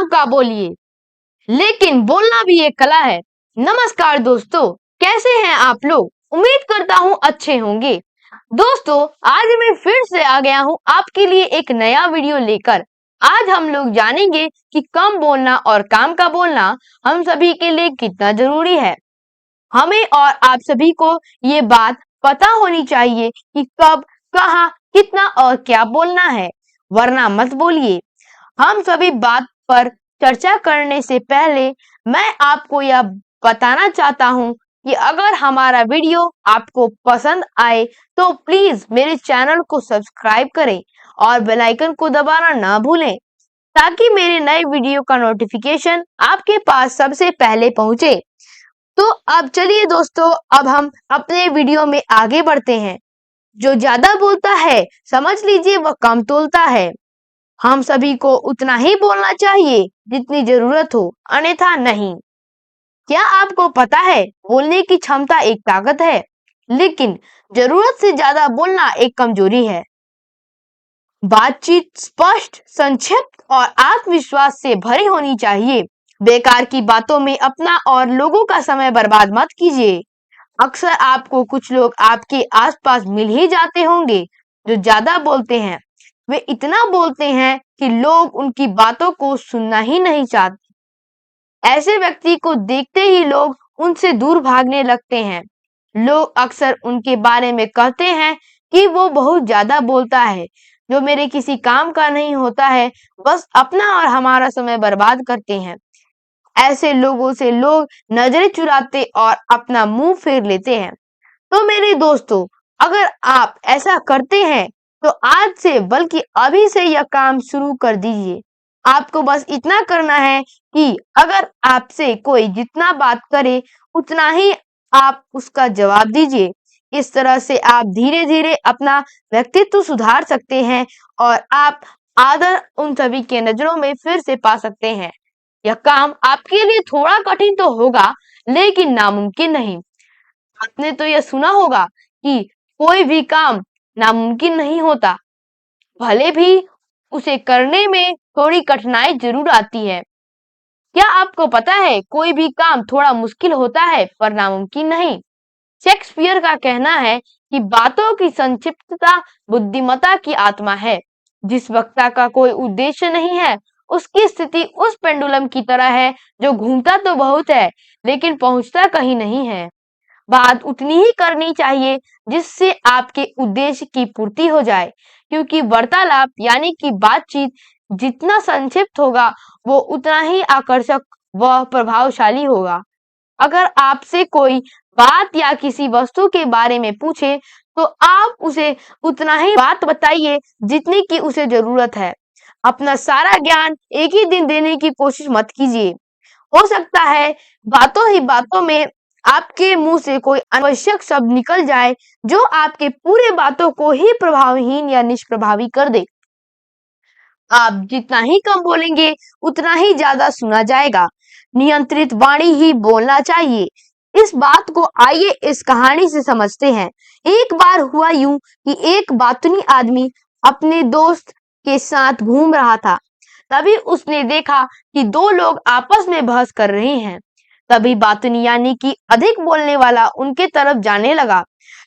काम का बोलिए, लेकिन बोलना भी एक कला है। नमस्कार दोस्तों, कैसे हैं आप लोग? उम्मीद करता हूँ अच्छे होंगे। दोस्तों, आज मैं फिर से आ गया हूँ आपके लिए एक नया वीडियो लेकर। आज हम लोग जानेंगे कि कम बोलना और काम का बोलना हम सभी के लिए कितना जरूरी है। हमें और आप सभी को ये बात पता होनी चाहिए कि कब, कहाँ, कितना और क्या बोलना है, वरना मत बोलिए। हम सभी बात पर चर्चा करने से पहले मैं आपको यह बताना चाहता हूँ कि अगर हमारा वीडियो आपको पसंद आए तो प्लीज मेरे चैनल को सब्सक्राइब करें और बेल आइकन को दबाना ना भूलें, ताकि मेरे नए वीडियो का नोटिफिकेशन आपके पास सबसे पहले पहुंचे। तो अब चलिए दोस्तों, अब हम अपने वीडियो में आगे बढ़ते हैं। जो ज्यादा बोलता है समझ लीजिए वह कम तोलता है। हम सभी को उतना ही बोलना चाहिए जितनी जरूरत हो, अन्यथा नहीं। क्या आपको पता है बोलने की क्षमता एक ताकत है, लेकिन जरूरत से ज्यादा बोलना एक कमजोरी है। बातचीत स्पष्ट, संक्षिप्त और आत्मविश्वास से भरी होनी चाहिए। बेकार की बातों में अपना और लोगों का समय बर्बाद मत कीजिए। अक्सर आपको कुछ लोग आपके आसपास मिल ही जाते होंगे जो ज्यादा बोलते हैं। वे इतना बोलते हैं कि लोग उनकी बातों को सुनना ही नहीं चाहते। ऐसे व्यक्ति को देखते ही लोग उनसे दूर भागने लगते हैं। लोग अक्सर उनके बारे में कहते हैं कि वो बहुत ज्यादा बोलता है, जो मेरे किसी काम का नहीं होता है, बस अपना और हमारा समय बर्बाद करते हैं। ऐसे लोगों से लोग नजरें चुराते और अपना मुंह फेर लेते हैं। तो मेरे दोस्तों, अगर आप ऐसा करते हैं तो आज से बल्कि अभी से यह काम शुरू कर दीजिए। आपको बस इतना करना है कि अगर आपसे कोई जितना बात करे उतना ही आप उसका जवाब दीजिए। इस तरह से आप धीरे धीरे अपना व्यक्तित्व सुधार सकते हैं और आप आदर उन सभी के नजरों में फिर से पा सकते हैं। यह काम आपके लिए थोड़ा कठिन तो होगा, लेकिन नामुमकिन नहीं। आपने तो यह सुना होगा कि कोई भी काम नामुमकिन नहीं होता, भले भी उसे करने में थोड़ी कठिनाई जरूर आती है। क्या आपको पता है कोई भी काम थोड़ा मुश्किल होता है पर नामुमकिन नहीं। शेक्सपियर का कहना है कि बातों की संक्षिप्तता बुद्धिमत्ता की आत्मा है। जिस वक्ता का कोई उद्देश्य नहीं है, उसकी स्थिति उस पेंडुलम की तरह है जो घूमता तो बहुत है लेकिन पहुंचता कहीं नहीं है। बात उतनी ही करनी चाहिए जिससे आपके उद्देश्य की पूर्ति हो जाए, क्योंकि वार्तालाप यानी कि बातचीत जितना संक्षिप्त होगा वो उतना ही आकर्षक व प्रभावशाली होगा। अगर आपसे कोई बात या किसी वस्तु के बारे में पूछे तो आप उसे उतना ही बात बताइए जितनी की उसे जरूरत है। अपना सारा ज्ञान एक ही दिन देने की कोशिश मत कीजिए। हो सकता है बातों ही बातों में आपके मुंह से कोई अनावश्यक शब्द निकल जाए जो आपके पूरे बातों को ही प्रभावहीन या निष्प्रभावी कर दे। आप जितना ही कम बोलेंगे उतना ही ज्यादा सुना जाएगा। नियंत्रित वाणी ही बोलना चाहिए। इस बात को आइए इस कहानी से समझते हैं। एक बार हुआ यूं कि एक बातूनी आदमी अपने दोस्त के साथ घूम रहा था। तभी उसने देखा कि दो लोग आपस में बहस कर रहे हैं। तभी बातूनी यानी कि अधिक बोलने वाला उनके तरफ जाने लगा।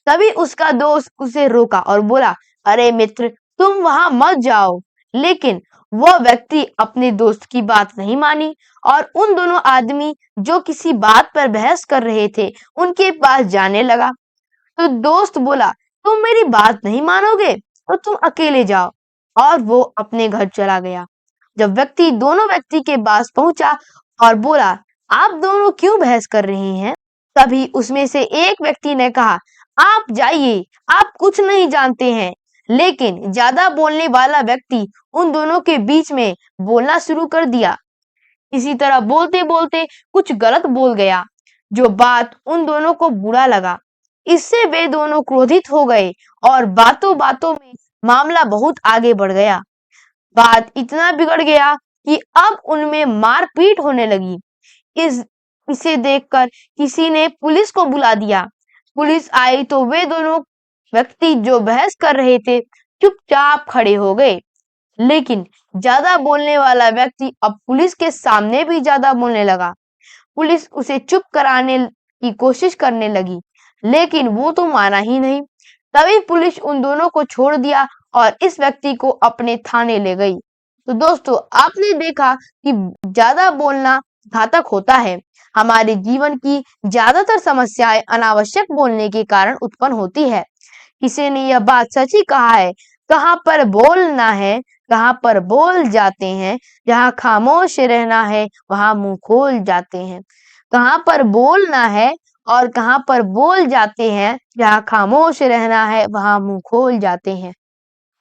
तभी उसका दोस्त उसे रोका और बोला, अरे मित्र, तुम वहां मत जाओ। लेकिन वह व्यक्ति अपने दोस्त की बात नहीं मानी और उन दोनों आदमी जो किसी बात पर बहस कर रहे थे उनके पास जाने लगा। तो दोस्त बोला, तुम मेरी बात नहीं मानोगे तो तुम अकेले जाओ, और वो अपने घर चला गया। जब व्यक्ति दोनों व्यक्ति के पास पहुंचा और बोला, आप दोनों क्यों बहस कर रहे हैं? तभी उसमें से एक व्यक्ति ने कहा, आप जाइए, आप कुछ नहीं जानते हैं। लेकिन ज्यादा बोलने वाला व्यक्ति उन दोनों के बीच में बोलना शुरू कर दिया। इसी तरह बोलते बोलते कुछ गलत बोल गया, जो बात उन दोनों को बुरा लगा। इससे वे दोनों क्रोधित हो गए और बातों बातों में मामला बहुत आगे बढ़ गया। बात इतना बिगड़ गया कि अब उनमें मारपीट होने लगी। इसे देखकर किसी ने पुलिस को बुला दिया। पुलिस आई तो वे दोनों व्यक्ति जो बहस कर रहे थे चुपचाप खड़े हो गए। लेकिन ज्यादा बोलने वाला व्यक्ति अब पुलिस के सामने भी ज्यादा बोलने लगा। पुलिस उसे चुप कराने की कोशिश करने लगी, लेकिन वो तो माना ही नहीं। तभी पुलिस उन दोनों को छोड़ दिया और इस व्यक्ति को अपने थाने ले गई। तो दोस्तों, आपने देखा कि ज्यादा बोलना घातक होता है। हमारे जीवन की ज्यादातर समस्याएं अनावश्यक बोलने के कारण उत्पन्न होती है। किसी ने यह बात सच ही कहा है, कहाँ पर बोलना है, कहाँ पर बोल जाते हैं, जहाँ खामोश रहना है वहां मुंह खोल जाते हैं। कहाँ पर बोलना है और कहाँ पर बोल जाते हैं, जहाँ खामोश रहना है वहां मुंह खोल जाते हैं।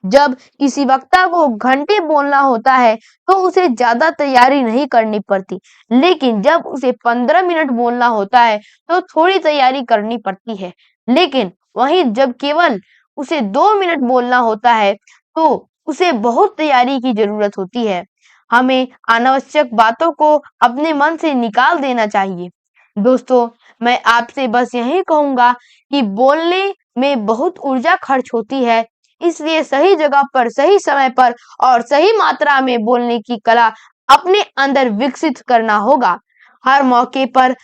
जब किसी वक्ता को घंटे बोलना होता है तो उसे ज्यादा तैयारी नहीं करनी पड़ती, लेकिन जब उसे 15 मिनट बोलना होता है तो थोड़ी तैयारी करनी पड़ती है। लेकिन वहीं जब केवल उसे 2 मिनट बोलना होता है तो उसे बहुत तैयारी की जरूरत होती है। हमें अनावश्यक बातों को अपने मन से निकाल देना चाहिए। दोस्तों, मैं आपसे बस यही कहूंगा कि बोलने में बहुत ऊर्जा खर्च होती है, इसलिए सही जगह पर, सही समय पर और सही मात्रा में बोलने की कला अपने अंदर विकसित करना होगा। हर मौके पर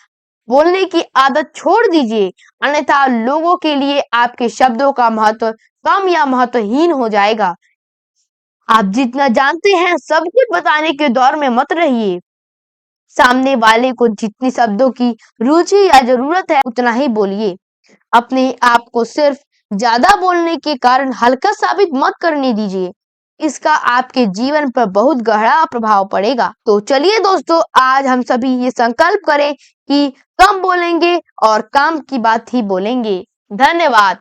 बोलने की आदत छोड़ दीजिए, अन्यथा लोगों के लिए आपके शब्दों का महत्व कम या महत्वहीन हो जाएगा। आप जितना जानते हैं सब कुछ बताने के दौर में मत रहिए। सामने वाले को जितनी शब्दों की रुचि या जरूरत है उतना ही बोलिए। अपने आप को सिर्फ ज्यादा बोलने के कारण हल्का साबित मत करने दीजिए। इसका आपके जीवन पर बहुत गहरा प्रभाव पड़ेगा। तो चलिए दोस्तों, आज हम सभी ये संकल्प करें कि कम बोलेंगे और काम की बात ही बोलेंगे। धन्यवाद।